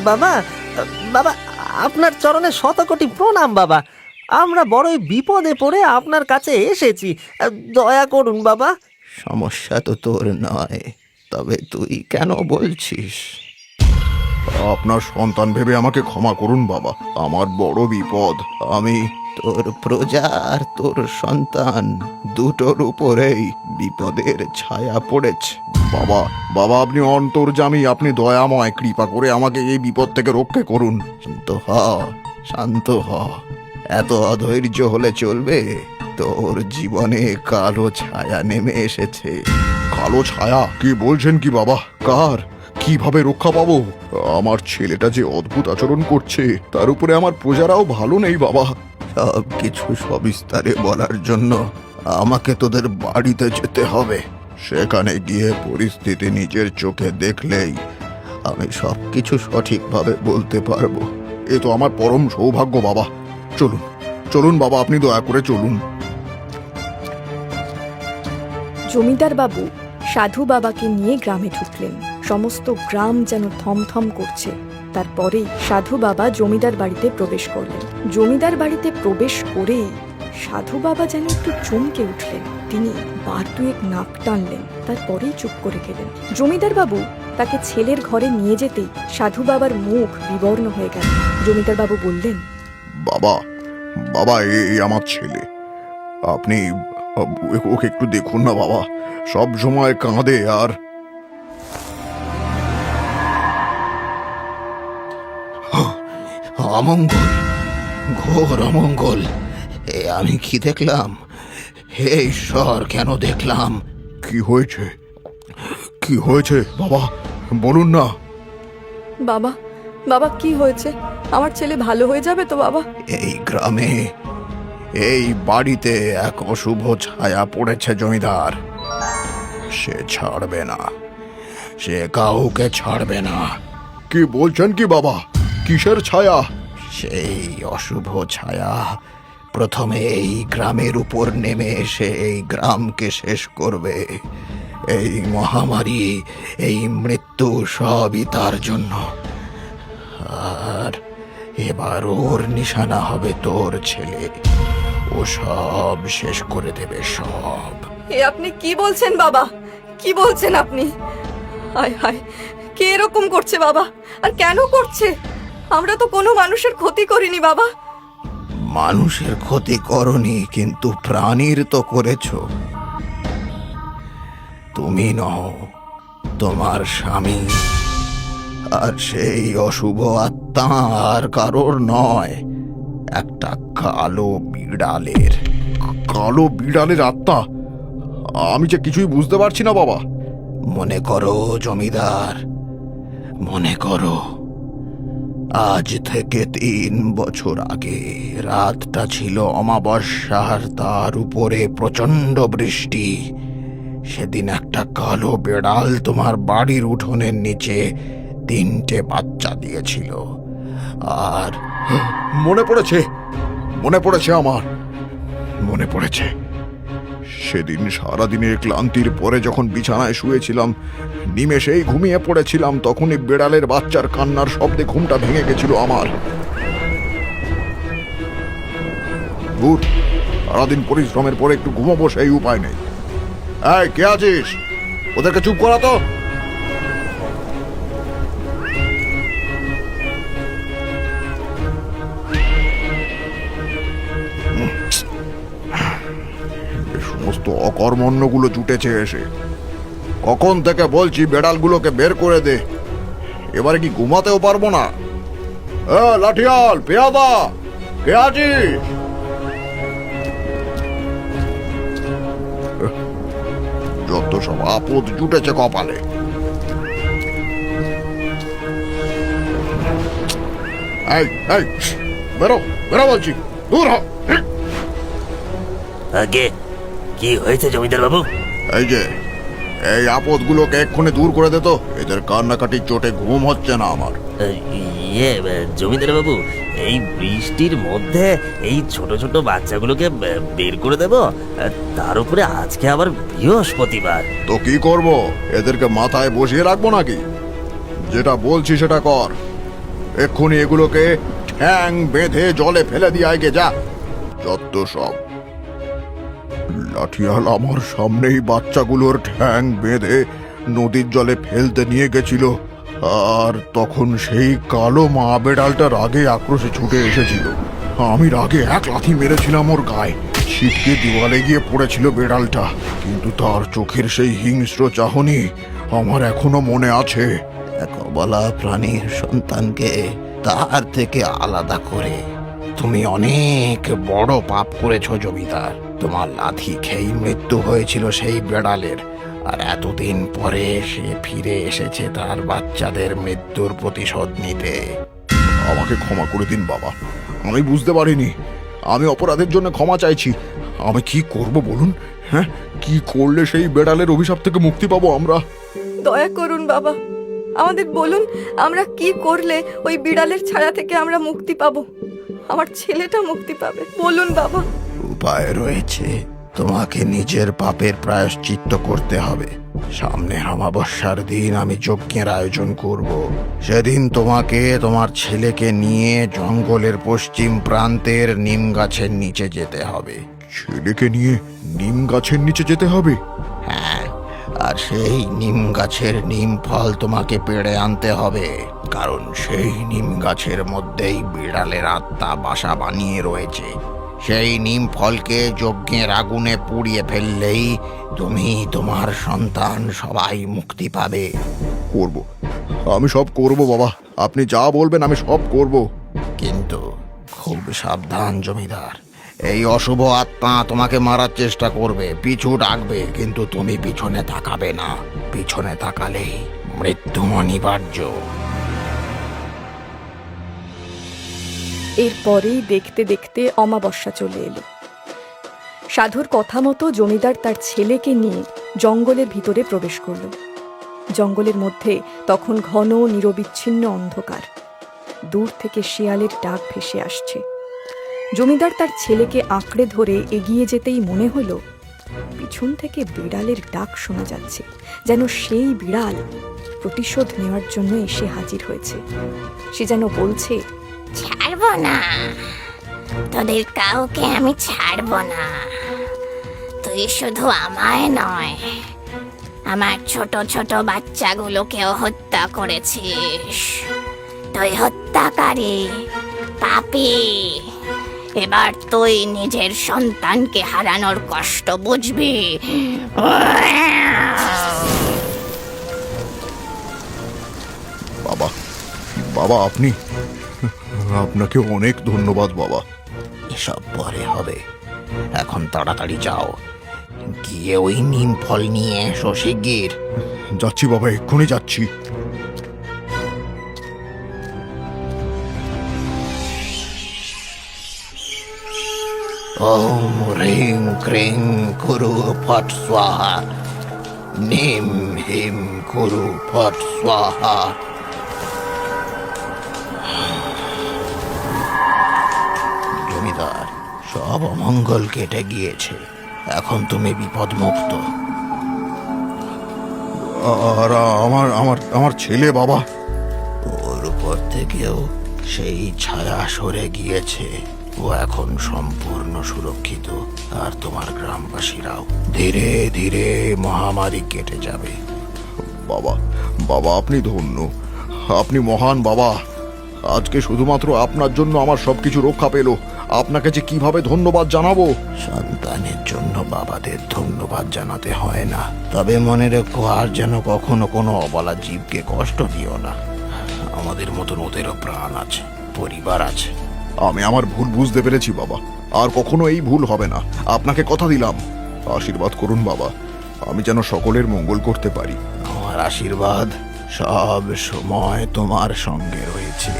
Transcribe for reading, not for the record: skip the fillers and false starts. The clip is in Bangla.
বাবা, বাবা, আপনার চরণে শতকোটি প্রণাম বাবা। আমরা বড়ই বিপদে পড়ে আপনার কাছে এসেছি, দয়া করুন বাবা। সমস্যা তো তোর নয়, তবে তুই কেন বলছিস? আপনার সন্তান ভেবে আমাকে ক্ষমা করুন বাবা, আমার বড় বিপদ। আমি তোর প্রজা আর তোর সন্তান দুটোর উপরেই বিপদের ছায়া পড়েছে। বাবা, বাবা আপনি অন্তর্যামী, আপনি দয়াময়, কৃপা করে আমাকে এই বিপদ থেকে রক্ষা করুন। শান্ত হ, শান্ত হ। এত অধৈর্য হলে চলবে? তোর জীবনে কালো ছায়া নেমে এসেছে। কালো ছায়া? কি বলছেন কি বাবা? কার? কিভাবে রক্ষা পাবো? আমার ছেলেটা যে অদ্ভুত আচরণ করছে, তার উপরে আমার প্রজারাও ভালো নেই বাবা। সব কিছু সবিস্তারে বলার জন্য আমাকে তোদের বাড়িতে যেতে হবে। সেখানে গিয়ে পরিস্থিতি নিজের চোখে দেখলেই আমি সবকিছু সঠিকভাবে বলতে পারবো। এ তো আমার পরম সৌভাগ্য বাবা। চলুন চলুন বাবা, আপনি দয়া করে চলুন। জমিদার বাবু সাধু বাবাকে নিয়ে গ্রামে ঢুকলেন। সমস্ত গ্রাম যেন থমথম করছে। তারপরেই সাধু বাবা জমিদার বাড়িতে প্রবেশ করলেন। জমিদার বাড়িতে প্রবেশ করেই সাধু বাবা যেন একটু চমকে উঠলেন। তিনি বার দুয়েক নাক টানলেন, তারপরেই চুপ করে গেলেন। জমিদার বাবু তাকে ছেলের ঘরে নিয়ে যেতেই সাধু বাবার মুখ বিবর্ণ হয়ে গেল। জমিদার বাবু বললেন, বাবা, বাবা এই আমার ছেলে। আপনি ওকে একটু দেখুন না বাবা, সব সময় কাঁদে। আর অমঙ্গল, ঘোর অমঙ্গল। আমি কি দেখলাম? হে ঈশ্বর, কেন দেখলাম? কি হয়েছে? কি হয়েছে বাবা, বলুন না। বাবা, বাবা কি হয়েছে? আমার ছেলে ভালো হয়ে যাবে তো বাবা? এই গ্রামে, এই বাড়িতে এক অশুভ ছায়া পড়েছে জমিদার। সে ছাড়বে না, সে কাউকে ছাড়বে না। কি বলছেন কি বাবা? কিসের ছায়া? সেই অশুভ ছায়া প্রথমে এই গ্রামের উপর নেমে এসে এই গ্রামকে শেষ করবে। এই মহামারী, এই মৃত্যু সবই তার জন্য। আর এবার ওর নিশানা হবে তোর ছেলে। ও সব শেষ করে দেবে, সব। এ আপনি কি বলছেন বাবা? কি বলছেন আপনি? হায় হায়, কে এরকম করছে বাবা? আর কেন করছে? আমরা তো কোনো মানুষের ক্ষতি করিনি বাবা। মানুষের ক্ষতি করনি, কিন্তু প্রাণীর তো করেছো। তুমি নও, তোমার স্বামী। আর সেই অশুভ আত্মা আর কারোর নয়, একটা কালো বিড়ালের। কালো বিড়ালের আত্মা? আমি যে কিছুই বুঝতে পারছি না বাবা। মনে করো জমিদার, মনে করো, আজ থেকে 3 বছর আগে রাতটা ছিল অমাবস্যার, তার উপরে প্রচন্ড বৃষ্টি। সেদিন একটা কালো বেড়াল তোমার বাড়ির উঠোনের নিচে 3টে বাচ্চা দিয়েছিল। আর মনে পড়েছে, মনে পড়েছে আমার, মনে পড়েছে। সেদিন সারাদিনের ক্লান্তির পরে যখন বিছানায় শুয়েছিলাম, নিমেষেই ঘুমিয়ে পড়েছিলাম, তখনই বেড়ালের বাচ্চার কান্নার শব্দে ঘুমটা ভেঙে গেছিল আমার। দূর, সারাদিন পরিশ্রমের পরে একটু ঘুমাবো, সেই উপায় নেই। এই, কে আছিস? ওদেরকে চুপ করা তো। সমস্ত অকর্মণ্যগুলো জুটেছে এসে। কখন থেকে বলছি বেড়ালগুলোকে বের করে দে, এবারে কি ঘুমাতেও পারবো না। লাঠিয়াল, পেয়াদা, কে আছিস? যত সব আপদ জুটেছে কপালে। এই এই, বেরো বেরো বলছি, দূর হ। আগে কি হয়েছে জমিদার বাবু? এই যে, এই আপদগুলোকে এক্ষুনি দূর করে দে তো। এদের কান্নাকাটির চোটে ঘুম হচ্ছে না আমার। জমিদার বাবু, এই বৃষ্টির মধ্যে এই ছোট ছোট বাচ্চাগুলোকে বের করে দেব? তার উপরে আজকে আবার বৃহস্পতিবার। তো কি করব? এদেরকে মাথায় বসিয়ে রাখবো নাকি? যেটা বলছি সেটা কর। এক্ষুনি এগুলোকে ঠ্যাং বেঁধে জলে ফেলে দিয়ে আগে যা। যত সব লাঠিয়াল আমার সামনেই বাচ্চাগুলোর ঠ্যাং বেঁধে নদীর জলে ফেলতে নিয়ে গেছিল, আর তখন সেই কালো মা বেড়ালটা রাগে আক্রোশে ছুটে এসেছিল। আমি রাগে এক লাথি মেরেছিলাম ওর গায়ে, ছিটকে দেওয়ালে গিয়ে পড়েছিল বেড়ালটা, কিন্তু তার চোখের সেই হিংস্র চাহনি আমার এখনো মনে আছে। এক অবলা প্রাণীর সন্তানকে তার থেকে আলাদা করে তুমি অনেক বড় পাপ করেছো জমিদার। তোমার লাথি খেয়েই মৃত্যু হয়েছিল সেই বেড়ালের, আর এতদিন পরে সে ফিরে এসেছে তার বাচ্চাদের মৃত্যুর প্রতিশোধ নিতে। আমাকে ক্ষমা করে দিন বাবা, আমি বুঝতে পারিনি। আমি অপরাধের জন্য ক্ষমা চাইছি। আমি কি করব বলুন? হ্যাঁ, কি করলে সেই বেড়ালের অভিশাপ থেকে মুক্তি পাবো আমরা? দয়া করুন বাবা, আমাদের বলুন আমরা কি করলে ওই বিড়ালের ছায়া থেকে আমরা মুক্তি পাবো, আমার ছেলেটা মুক্তি পাবে। বলুন বাবা। উপায় রয়েছে। তোমাকে নিজের পাপের প্রায়শ্চিত্ত করতে হবে। সামনের অমাবস্যার দিন আমি যজ্ঞের আয়োজন করব। সেদিন তোমাকে তোমার ছেলেকে নিয়ে জঙ্গলের পশ্চিম প্রান্তের নিম গাছের নিচে যেতে হবে। ছেলেকে নিয়ে নিম গাছের নিচে যেতে হবে? হ্যাঁ, আর সেই নিম গাছের নিম ফল তোমাকে পেড়ে আনতে হবে, কারণ সেই নিম গাছের মধ্যেই বিড়ালের আত্মা বাসা বানিয়ে রয়েছে। সেই নিম ফলকে যজ্ঞের আগুনে পুড়িয়ে ফেললেই তুমি, তোমার সন্তান সবাই মুক্তি পাবে। করব, আমি সব করব বাবা, আপনি যা বলবেন আমি সব করব। কিন্তু খুব সাবধান জমিদার, এই অশুভ আত্মা তোমাকে মারার চেষ্টা করবে, পিছু ডাকবে, কিন্তু তুমি পিছনে তাকাবে না। পিছনে তাকালেই মৃত্যু অনিবার্য। এরপরেই দেখতে দেখতে অমাবস্যা চলে এলো। সাধুর কথা মতো জমিদার তার ছেলেকে নিয়ে জঙ্গলের ভিতরে প্রবেশ করল। জঙ্গলের মধ্যে তখন ঘন নিরবিচ্ছিন্ন অন্ধকার। দূর থেকে শিয়ালের ডাক ভেসে আসছে। জমিদার তার ছেলেকে আঁকড়ে ধরে এগিয়ে যেতেই মনে হলো পিছন থেকে বিড়ালের ডাক শোনা যাচ্ছে, যেন সেই বিড়াল প্রতিশোধ নেওয়ার জন্য এসে হাজির হয়েছে। সে যেন বলছে, ছাড়বো না, তোদের কাউকে আমি ছাড়বো না। তুই শুধু আমায় নয়, আমার ছোট ছোট বাচ্চাগুলোকেও হত্যা করেছিস। তুই হত্যাকারী, পাপী। এবার তুই নিজের সন্তানকে হারানোর কষ্ট বুঝবি। বাবা, বাবা আপনি, আপনাকে অনেক ধন্যবাদ বাবা। এসব পরে হবে, এখন তাড়াতাড়ি যাও, গিয়ে ওই নিম ফল নিয়ে এসো শিগগির। যাচ্ছি বাবা, এক্ষুনি যাচ্ছি। ওম হ্রিং ক্রিং কুরু ফট স্বাহা, নিম হিম কুরু ফট স্বাহা। জমিদার, সব অমঙ্গল কেটে গিয়েছে, এখন তুমি বিপদ মুক্ত। আর আমার আমার আমার ছেলে বাবা? ওর উপর থেকেও সেই ছায়া সরে গিয়েছে, ও এখন সম্পূর্ণ সুরক্ষিত, আর তোমার গ্রামবাসীরাও ধীরে ধীরে মহামারী কেটে যাবে। বাবা, বাবা আপনি ধন্য, আপনি মহান বাবা। আজকে শুধুমাত্র আপনার জন্য আমার সবকিছু রক্ষা পেল। আপনাকে যে কিভাবে ধন্যবাদ জানাবো। সন্তানের জন্য বাবাদের ধন্যবাদ জানাতে হয় না, তবে মনে রেখো আর যেন কখনো কোনো অবলা জীবকে কষ্ট দিও না। আমাদের মতন ওদেরও প্রাণ আছে, পরিবার আছে। আমি আমার ভুল বুঝতে পেরেছি বাবা, আর কখনো এই ভুল হবে না। আপনাকে কথা দিলাম, আশীর্বাদ করুন বাবা, আমি যেন সকলের মঙ্গল করতে পারি। আমার আশীর্বাদ সব সময় তোমার সঙ্গে রয়েছে।